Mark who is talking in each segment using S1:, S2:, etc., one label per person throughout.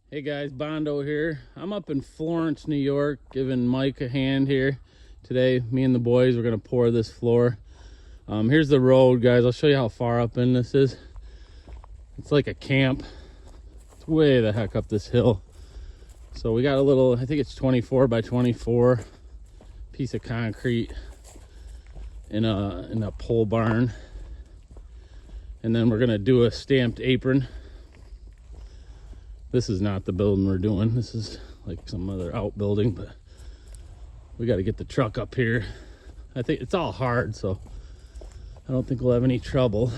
S1: Hey guys, Bondo here. I'm up in Florence, New York, giving Mike a hand here. Today, me and the boys, we're gonna pour this floor. Here's the road, guys. I'll show you how far up in this is. It's like a camp. It's way the heck up this hill. So we got a little, I think it's 24 by 24 piece of concrete in a pole barn. And then we're gonna do a stamped apron. This is not the building we're doing. This is like some other outbuilding, but we got to get the truck up here. I think it's all hard, so I don't think we'll have any trouble.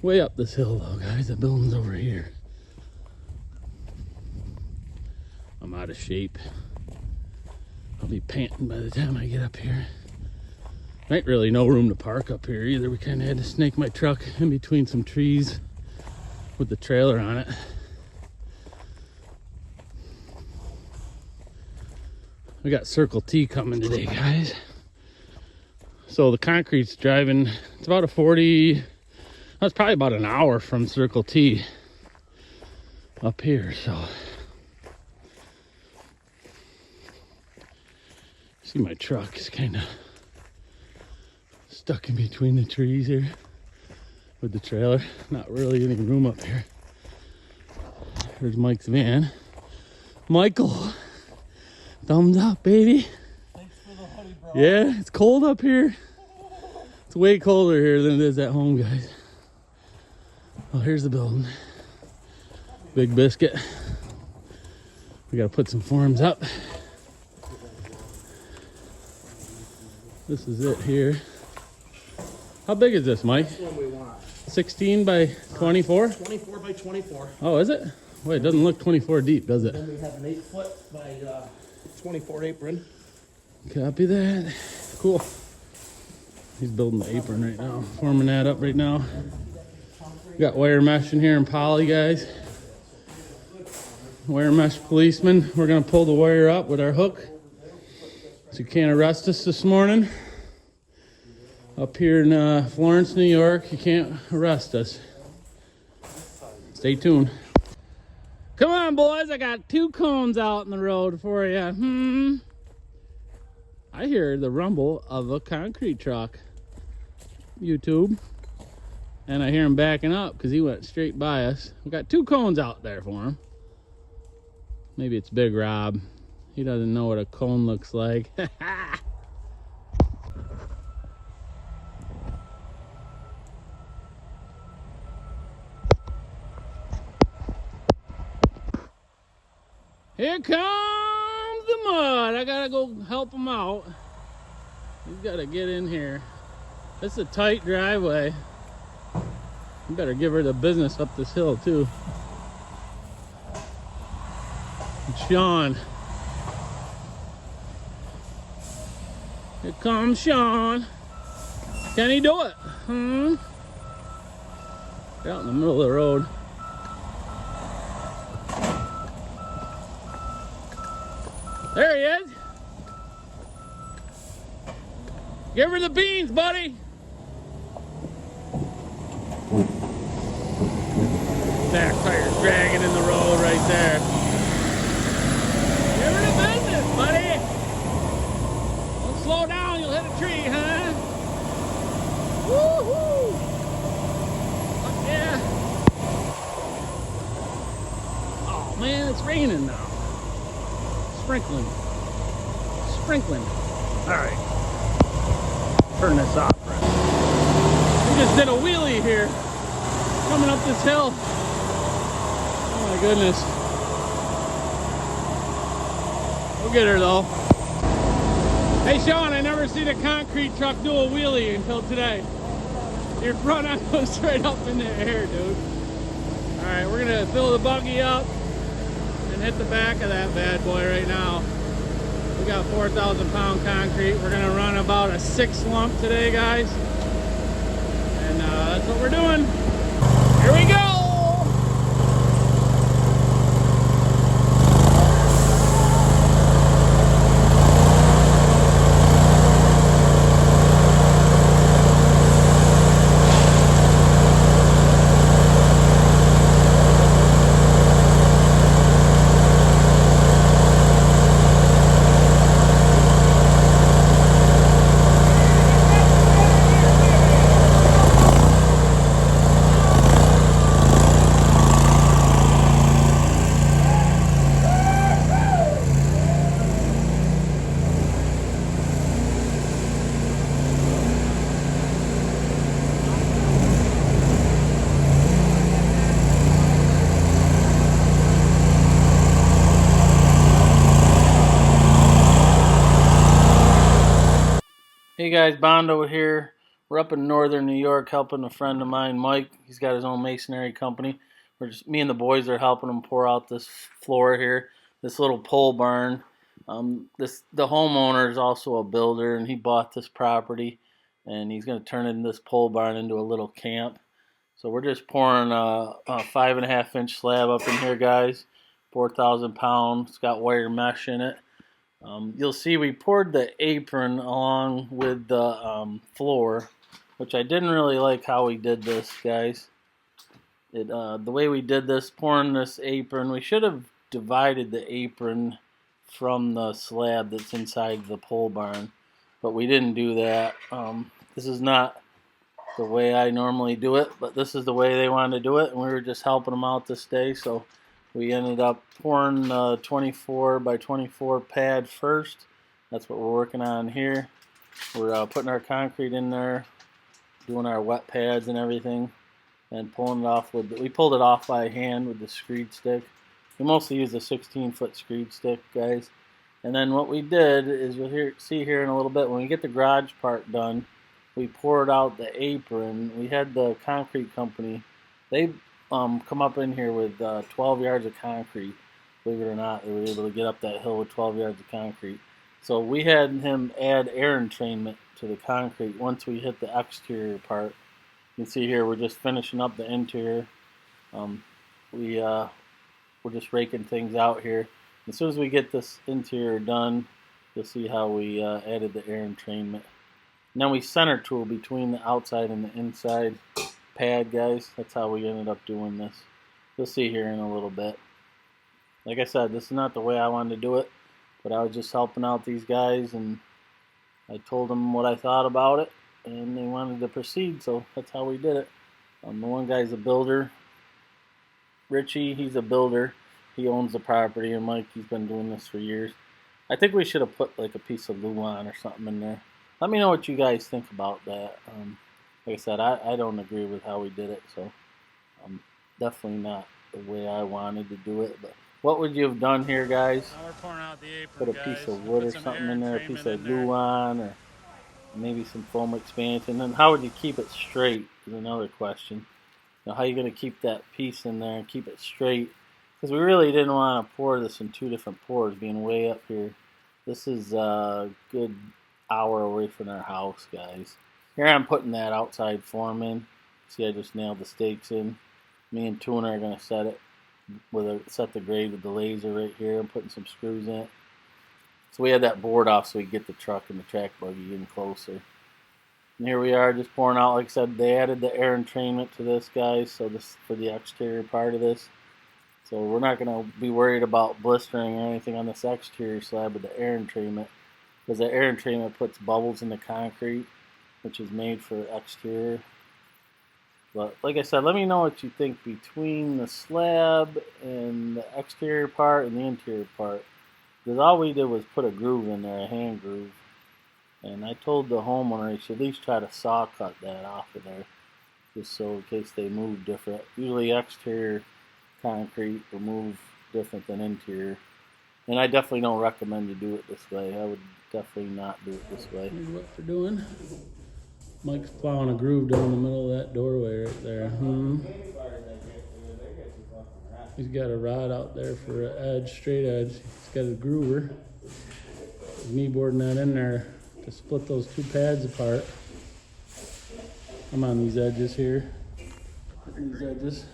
S1: Way up this hill though, guys. The building's over here. I'm out of shape. I'll be panting by the time I get up here. Ain't really no room to park up here either. We kind of had to snake my truck in between some trees with the trailer on it. We got Circle T coming today, guys. So the concrete's driving, it's about a 40, that's probably about an hour from Circle T up here, so. See, my truck is kind of stuck in between the trees here with the trailer. Not really any room up here. Here's Mike's van. Michael, thumbs up, baby.
S2: Thanks for the hoodie, bro.
S1: Yeah, it's cold up here. It's way colder here than it is at home, guys. Oh, here's the building. Big biscuit. We gotta put some forms up. This is it here. How big is this, Mike?
S2: That's one we want.
S1: 16 by 24?
S2: 24 by 24.
S1: Oh, is it? Wait, it doesn't look 24 deep, does it?
S2: Then we have an 8 foot by 24 apron.
S1: Copy that. Cool. He's building the apron right now. Forming that up right now. We got wire mesh in here and poly, guys. Wire mesh policeman. We're going to pull the wire up with our hook. So you can't arrest us this morning. Up here in Florence, New York, you can't arrest us. Stay tuned. Come on, boys. I got 2 cones out in the road for you. I hear the rumble of a concrete truck. YouTube. And I hear him backing up because he went straight by us. We got 2 cones out there for him. Maybe it's Big Rob. He doesn't know what a cone looks like. Here comes the mud. I gotta go help him out. He's gotta get in here. This is a tight driveway. You better give her the business up this hill too. And Sean. Here comes Sean. Can he do it? Get out in the middle of the road. There he is. Give her the beans, buddy. Back tire's dragging in the road right there. Give her the business, buddy. Don't slow down, you'll hit a tree, huh? Woo-hoo. Fuck yeah. Oh man, it's raining now. Sprinkling. All right, turn this off. We just did a wheelie here, coming up this hill. Oh my goodness. We'll get her though. Hey Sean, I never seen a concrete truck do a wheelie until today. Your front end goes straight up in the air, dude. All right, we're gonna fill the buggy up and hit the back of that bad boy right now. We got 4,000 pound concrete. We're gonna run about a 6 lump today, guys. And that's what we're doing. Here we go. Hey guys, Bondo here. We're up in northern New York helping a friend of mine, Mike. He's got his own masonry company. Me and the boys are helping him pour out this floor here, this little pole barn. The homeowner is also a builder, and he bought this property, and he's going to turn this pole barn into a little camp. So we're just pouring a 5.5-inch slab up in here, guys. 4,000 pounds. It's got wire mesh in it. You'll see we poured the apron along with the floor, which I didn't really like how we did this, guys. The way we did this, pouring this apron, we should have divided the apron from the slab that's inside the pole barn, but we didn't do that. This is not the way I normally do it, but this is the way they wanted to do it, and we were just helping them out this day, so we ended up pouring the 24 by 24 pad first. That's what we're working on here. We're putting our concrete in there, doing our wet pads and everything, and pulling it off we pulled it off by hand with the screed stick. We mostly use a 16-foot screed stick, guys. And then what we did is you'll see here in a little bit, when we get the garage part done, we poured out the apron. We had the concrete company. They come up in here with 12 yards of concrete. Believe it or not, they were able to get up that hill with 12 yards of concrete. So we had him add air entrainment to the concrete once we hit the exterior part. You can see here we're just finishing up the interior. We're just raking things out here. As soon as we get this interior done, you'll see how we added the air entrainment. And then we center tool between the outside and the inside pad, guys. That's how we ended up doing this. You'll see here in a little bit. Like I said, this is not the way I wanted to do it, but I was just helping out these guys, and I told them what I thought about it, and they wanted to proceed, so that's how we did it. The one guy's a builder. Richie, he's a builder. He owns the property, and Mike, he's been doing this for years. I think we should have put like a piece of Luan or something in there. Let me know what you guys think about that. Like I said, I don't agree with how we did it, so definitely not the way I wanted to do it. But what would you have done here, guys?
S3: Now we're pouring out the apron,
S1: Put a piece of wood or something in there, a piece of Luan, or maybe some foam expansion. And how would you keep it straight is another question. Now, how are you going to keep that piece in there and keep it straight? Because we really didn't want to pour this in two different pours, being way up here. This is a good hour away from our house, guys. Here I'm putting that outside form in. See, I just nailed the stakes in. Me and Tuna are going to set it set the grade with the laser right here. I'm putting some screws in it. So we had that board off so we could get the truck and the track buggy in closer. And here we are just pouring out. Like I said, they added the air entrainment to this, guys, so this for the exterior part of this. So we're not going to be worried about blistering or anything on this exterior slab with the air entrainment, because the air entrainment puts bubbles in the concrete, which is made for exterior. But like I said, let me know what you think between the slab and the exterior part and the interior part. Because all we did was put a groove in there, a hand groove. And I told the homeowner he should at least try to saw cut that off of there, just so in case they move different. Usually exterior concrete will move different than interior. And I definitely don't recommend you do it this way. I would definitely not do it this way.
S3: Here's what we're doing. Mike's plowing a groove down the middle of that doorway right there. He's got a rod out there for an edge, straight edge. He's got a groover. He's knee boarding that in there to split those two pads apart. I'm on these edges here. These edges.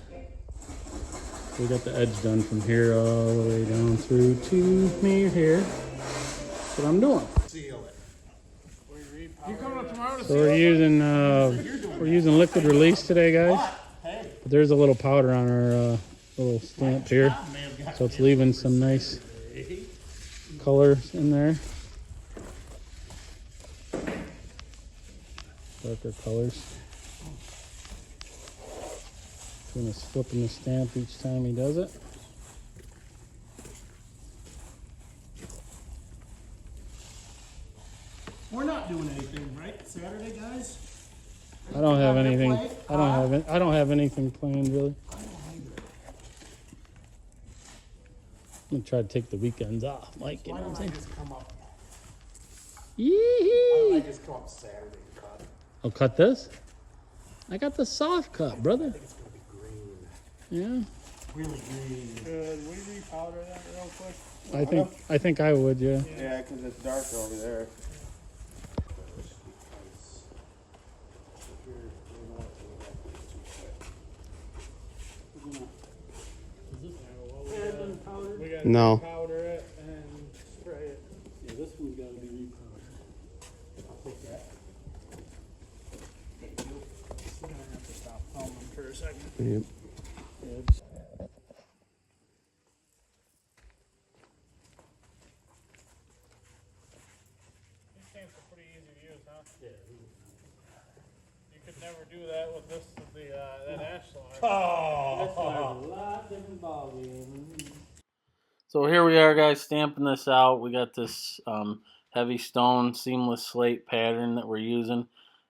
S3: We got the edge done from here all the way down through to me here. That's what I'm doing.
S2: You coming up tomorrow to
S3: So we're using liquid release today, guys. But there's a little powder on our little stamp here, so it's leaving some nice colors in there. Darker colors. He's gonna flip in the stamp each time he does it.
S2: We're not doing anything, right? Saturday, guys?
S3: I don't have anything. I don't have anything planned really. I'm gonna try to take the weekends off, Mike. You know what I'm saying?
S2: Just come up.
S3: Yee-hee.
S2: just come up Saturday and cut.
S3: I'll cut this. I got the soft cut, brother.
S2: I think it's gonna be green.
S3: Yeah.
S2: Really green.
S4: Could we repowder that real quick?
S3: I think I would, yeah.
S4: Yeah, because it's dark over there. We gotta
S2: No.
S4: powder it and spray it.
S3: Yeah, this one's gotta be repowdered.
S2: I'll take that.
S4: We're gonna have to stop filming for a second.
S2: Yep.
S4: These tanks are pretty easy to use, huh? Yeah. You could never do that with this, that Ashlar.
S1: So here we are, guys, stamping this out. We got this heavy stone seamless slate pattern that we're using.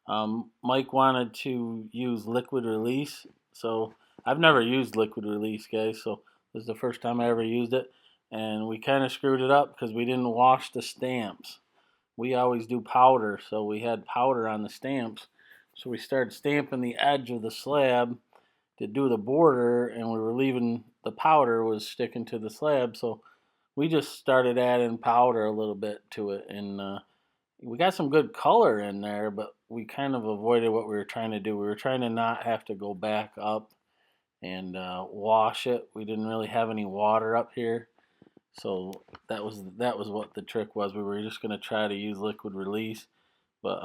S1: Mike wanted to use liquid release, so I've never used liquid release, guys, so this is the first time I ever used it, and we kind of screwed it up because we didn't wash the stamps. We always do powder, so we had powder on the stamps, so we started stamping the edge of the slab to do the border, and we were leaving the powder was sticking to the slab, so we just started adding powder a little bit to it, and we got some good color in there, but we kind of avoided what we were trying to do. We were trying to not have to go back up and wash it. We didn't really have any water up here, so that was what the trick was. We were just going to try to use liquid release, but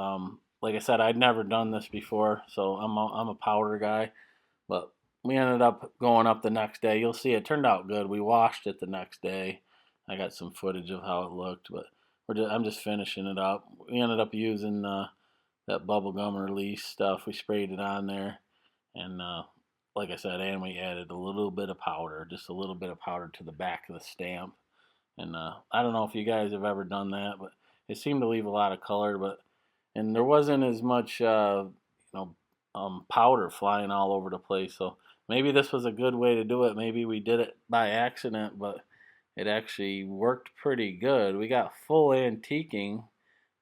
S1: like I said, I'd never done this before, so I'm a powder guy. But we ended up going up the next day. You'll see it turned out good. We washed it the next day. I got some footage of how it looked, but I'm just finishing it up. We ended up using that bubblegum release stuff. We sprayed it on there, and like I said, and we added a little bit of powder, just a little bit of powder to the back of the stamp. And I don't know if you guys have ever done that, but it seemed to leave a lot of color. And there wasn't as much powder flying all over the place, so maybe this was a good way to do it. Maybe we did it by accident, but it actually worked pretty good. We got full antiquing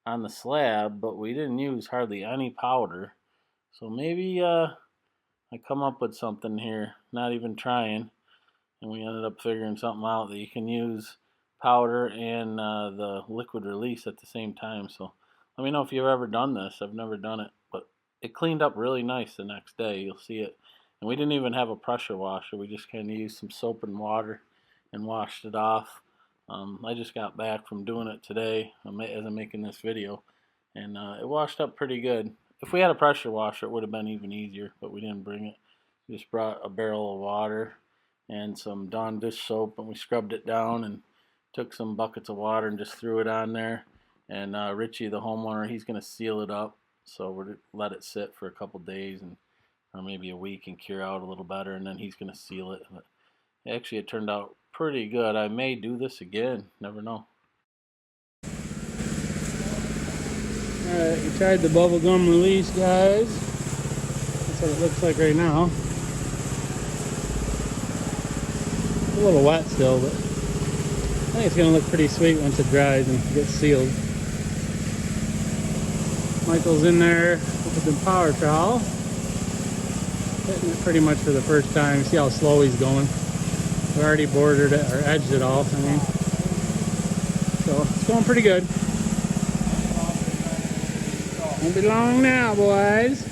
S1: on the slab, but we didn't use hardly any powder, so maybe I come up with something here, not even trying, and we ended up figuring something out that you can use powder and the liquid release at the same time. So let me know if you've ever done this. I've never done it, but it cleaned up really nice the next day. You'll see it. And we didn't even have a pressure washer. We just kind of used some soap and water and washed it off. I just got back from doing it today as I'm making this video, and it washed up pretty good. If we had a pressure washer, it would have been even easier, but we didn't bring it. We just brought a barrel of water and some Dawn dish soap, and we scrubbed it down and took some buckets of water and just threw it on there. And Richie, the homeowner, he's going to seal it up. So we're going to let it sit for a couple days or maybe a week and cure out a little better, and then he's going to seal it. But actually, it turned out pretty good. I may do this again. Never know.
S3: Alright, we tried the bubblegum release, guys. That's what it looks like right now. It's a little wet still, but I think it's going to look pretty sweet once it dries and gets sealed. Michael's in there with the power trowel, hitting it pretty much for the first time. See how slow he's going. We already bordered it or edged it off, I mean. So it's going pretty good. Won't be long now, boys.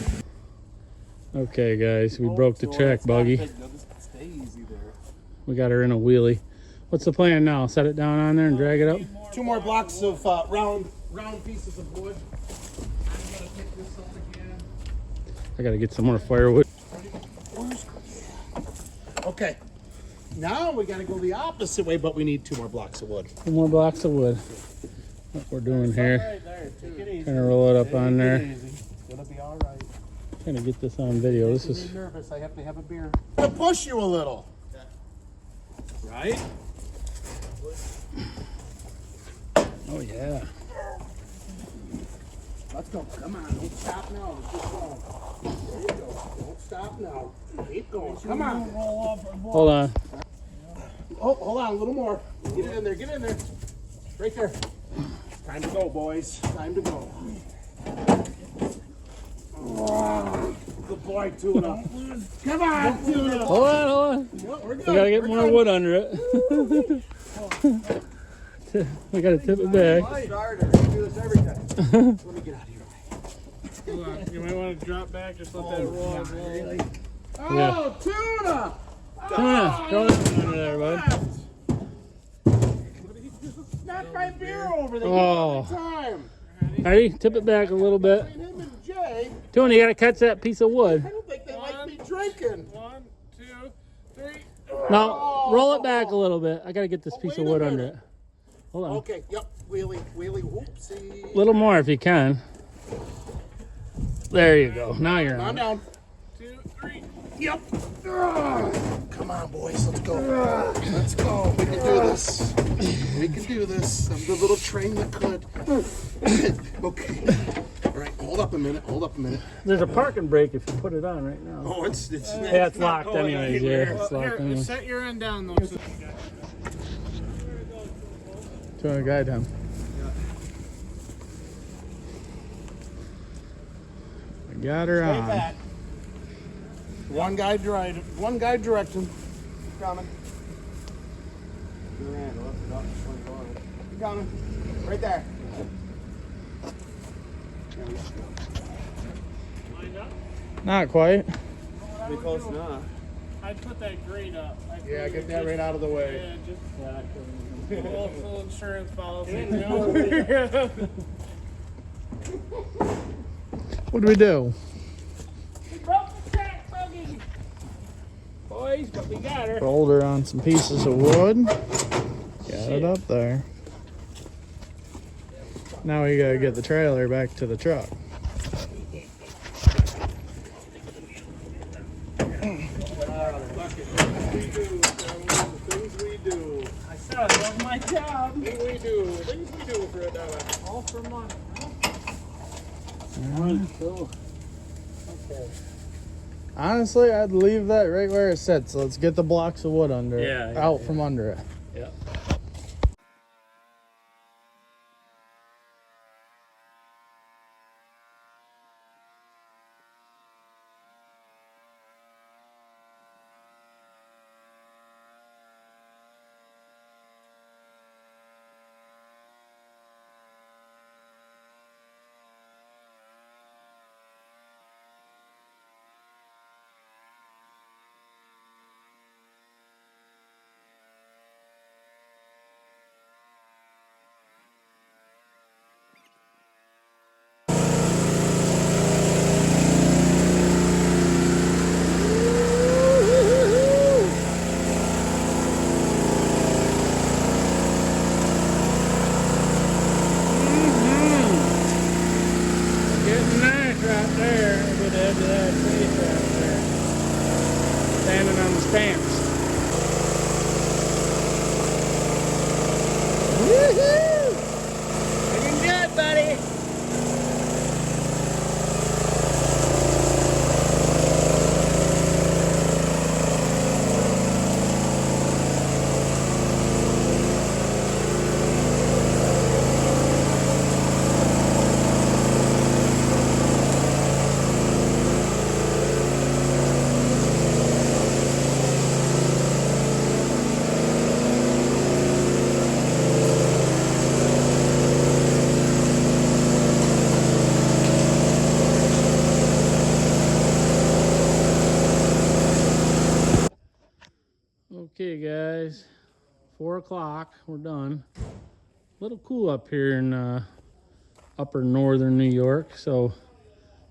S3: Okay, guys, we broke the check buggy. We got her in a wheelie. What's the plan now? Set it down on there and drag it up?
S2: 2 more blocks of round pieces of wood. I'm gonna pick this up again.
S3: I gotta get some more firewood.
S2: Okay. Now we gotta go the opposite way, but we need 2 more blocks of wood.
S3: 2 more blocks of wood. What we're doing here. Trying to roll it up on there.
S2: It's gonna be all right.
S3: Trying to get this on video. This is
S2: I'm nervous. I have to have a beer. I'm gonna push you a little. Right?
S3: oh yeah.
S2: Let's go. Come on. Don't stop now. Let's just go. There you go. Don't stop now. Keep going. Come on.
S3: Hold on.
S2: Oh, hold on. A little more. Get it in there. Get it in there. Right there. Time to go, boys. Time to go. Oh, good boy, Tuna. Come on, Tuna.
S1: Hold on.
S2: We're
S1: We gotta get more wood under it. We gotta tip it back.
S2: Starter. We do this every time. Let me get out of here.
S4: You might want to drop back, just let that roll.
S2: Really? Oh,
S1: Yeah.
S2: Tuna!
S1: Tuna, throw it under there, bud.
S2: Knock my beer over the
S1: Oh.
S2: time.
S1: Ready? Tip it back a little bit.
S2: Between him and Jay,
S1: Tuna, you gotta catch that piece of wood.
S2: I don't think they like me drinking.
S4: 1, 2, 3.
S1: Now, roll it back a little bit. I gotta get this piece of
S2: wait a
S1: wood under
S2: minute.
S1: it. Hold on.
S2: Okay, yep. Wheelie, whoopsie.
S1: A little more if you can. There you go. Now you're
S2: On
S1: on.
S2: down.
S4: 2, 3.
S2: Yep. Come on, boys. Let's go. Let's go. We can do this. We can do this. I'm the little train that could. Okay. All right. Hold up a minute. Hold up a minute.
S1: There's a parking brake if you put it on right now.
S2: Oh, it's
S1: Yeah, it's locked anyways. Yeah, it's locked
S4: Here,
S1: anyways.
S4: set your end down though. So
S1: Trying to guide him. I got her
S2: Stay
S1: on.
S2: back. One guy directing. Coming. Keep coming. Right there.
S4: lined up.
S1: Not quite.
S2: Be close enough.
S4: I'd put that grate up.
S2: Yeah, get that right out of the way.
S4: Yeah, just full insurance policy.
S1: What do we do?
S4: We broke the track, buggy. Boys, but we got her.
S1: Rolled her on some pieces of wood. Got it up there. Now we gotta get the trailer back to the truck.
S2: Things we do.
S4: I said I love my job.
S2: Things we do for a dollar.
S4: All for money.
S1: Honestly, I'd leave that right where it sits. Let's get the blocks of wood under it,
S3: Yeah,
S1: out from under it.
S3: Yeah.
S1: Getting nice right there over the edge of that face right there. Standing on the stamps. Woohoo! Looking good, buddy. Okay, guys, 4 o'clock. We're done. A little cool up here in upper northern New York, so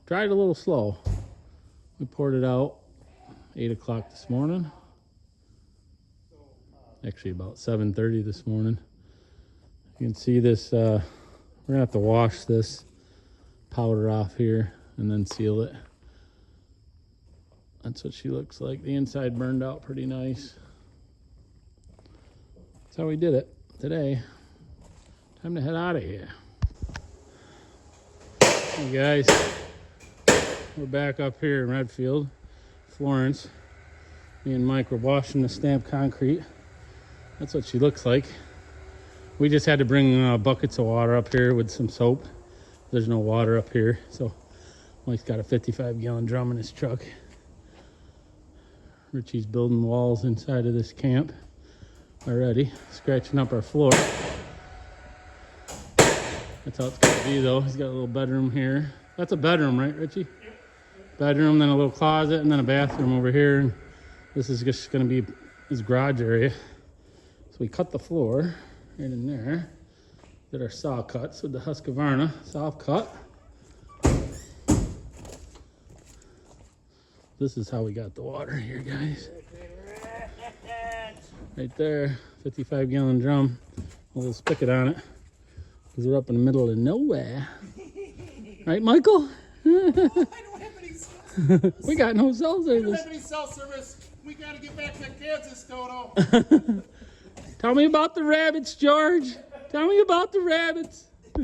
S1: dried a little slow. We poured it out 8 o'clock this morning. Actually, about 7:30 this morning. You can see this. We're gonna have to wash this powder off here and then seal it. That's what she looks like. The inside burned out pretty nice. That's how we did it today. Time to head out of here. Hey guys, we're back up here in Redfield, Florence. Me and Mike were washing the stamped concrete. That's what she looks like. We just had to bring buckets of water up here with some soap. There's no water up here, so Mike's got a 55-gallon drum in his truck. Richie's building walls inside of this camp already, scratching up our floor. That's how it's gonna be though. He's got a little bedroom here. That's a bedroom, right, Richie? Bedroom, then a little closet, and then a bathroom over here. And this is just gonna be his garage area. So we cut the floor right in there. Did our saw cuts with the Husqvarna soft cut. This is how we got the water here, guys. Right there, 55-gallon drum, a little spigot on it, because we're up in the middle of nowhere. Right, Michael?
S2: I don't have any cell.
S1: We got no cell
S2: We don't
S1: service.
S2: have any cell service. We gotta get back to Kansas, Toto.
S1: Tell me about the rabbits, George. Tell me about the rabbits.